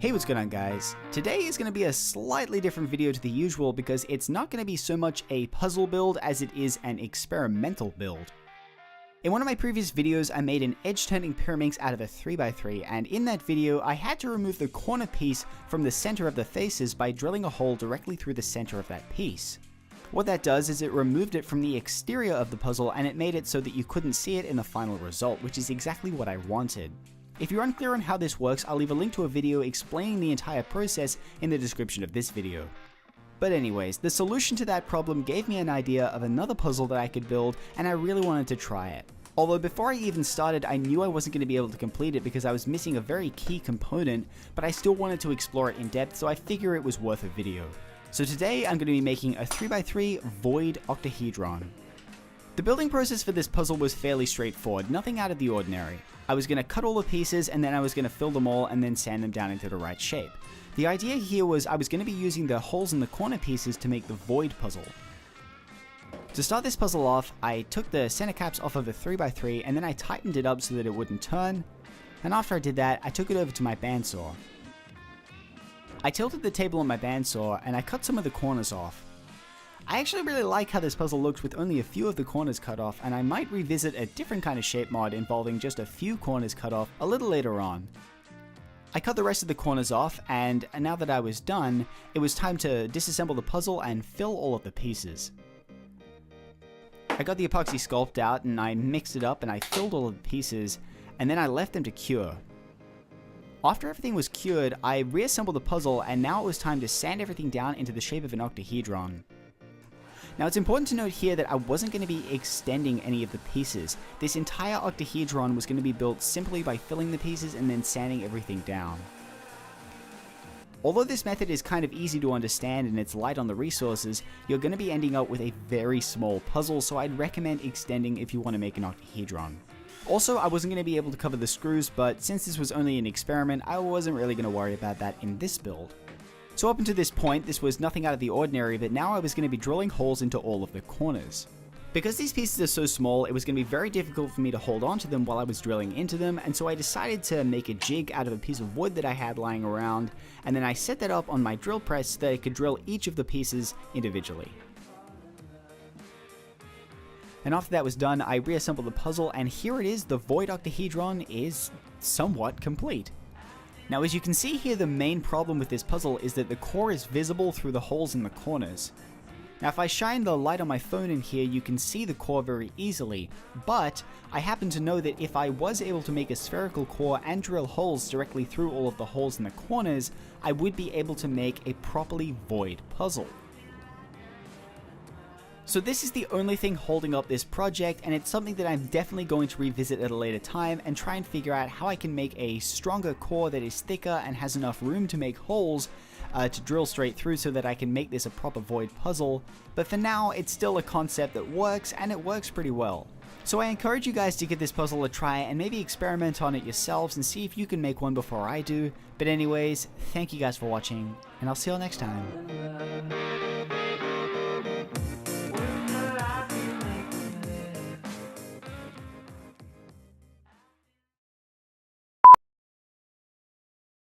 Hey, what's going on guys? Today is going to be a slightly different video to the usual because it's not going to be so much a puzzle build as it is an experimental build. In one of my previous videos I made an edge-turning pyraminx out of a 3x3, and in that video I had to remove the corner piece from the center of the faces by drilling a hole directly through the center of that piece. What that does is it removed it from the exterior of the puzzle and it made it so that you couldn't see it in the final result, which is exactly what I wanted. If you're unclear on how this works, I'll leave a link to a video explaining the entire process in the description of this video. But anyways, the solution to that problem gave me an idea of another puzzle that I could build, and I really wanted to try it. Although before I even started, I knew I wasn't going to be able to complete it because I was missing a very key component, but I still wanted to explore it in depth, so I figure it was worth a video. So today I'm going to be making a 3x3 void octahedron. The building process for this puzzle was fairly straightforward, nothing out of the ordinary. I was going to cut all the pieces and then I was going to fill them all and then sand them down into the right shape. The idea here was I was going to be using the holes in the corner pieces to make the void puzzle. To start this puzzle off, I took the center caps off of the 3x3 and then I tightened it up so that it wouldn't turn, and after I did that I took it over to my bandsaw. I tilted the table on my bandsaw and I cut some of the corners off. I actually really like how this puzzle looks with only a few of the corners cut off, and I might revisit a different kind of shape mod involving just a few corners cut off a little later on. I cut the rest of the corners off, and now that I was done, it was time to disassemble the puzzle and fill all of the pieces. I got the epoxy sculpt out and I mixed it up and I filled all of the pieces, and then I left them to cure. After everything was cured, I reassembled the puzzle, and now it was time to sand everything down into the shape of an octahedron. Now it's important to note here that I wasn't going to be extending any of the pieces. This entire octahedron was going to be built simply by filling the pieces and then sanding everything down. Although this method is kind of easy to understand and it's light on the resources, you're going to be ending up with a very small puzzle, so I'd recommend extending if you want to make an octahedron. Also, I wasn't going to be able to cover the screws, but since this was only an experiment, I wasn't really going to worry about that in this build. So up until this point, this was nothing out of the ordinary, but now I was going to be drilling holes into all of the corners. Because these pieces are so small, it was going to be very difficult for me to hold on to them while I was drilling into them, and so I decided to make a jig out of a piece of wood that I had lying around, and then I set that up on my drill press so that I could drill each of the pieces individually. And after that was done, I reassembled the puzzle, and here it is, the void octahedron is somewhat complete. Now as you can see here, the main problem with this puzzle is that the core is visible through the holes in the corners. Now if I shine the light on my phone in here, you can see the core very easily, but I happen to know that if I was able to make a spherical core and drill holes directly through all of the holes in the corners, I would be able to make a properly void puzzle. So this is the only thing holding up this project, and it's something that I'm definitely going to revisit at a later time and try and figure out how I can make a stronger core that is thicker and has enough room to make holes to drill straight through so that I can make this a proper void puzzle. But for now, it's still a concept that works, and it works pretty well. So I encourage you guys to give this puzzle a try and maybe experiment on it yourselves and see if you can make one before I do. But anyways, thank you guys for watching, and I'll see you all next time.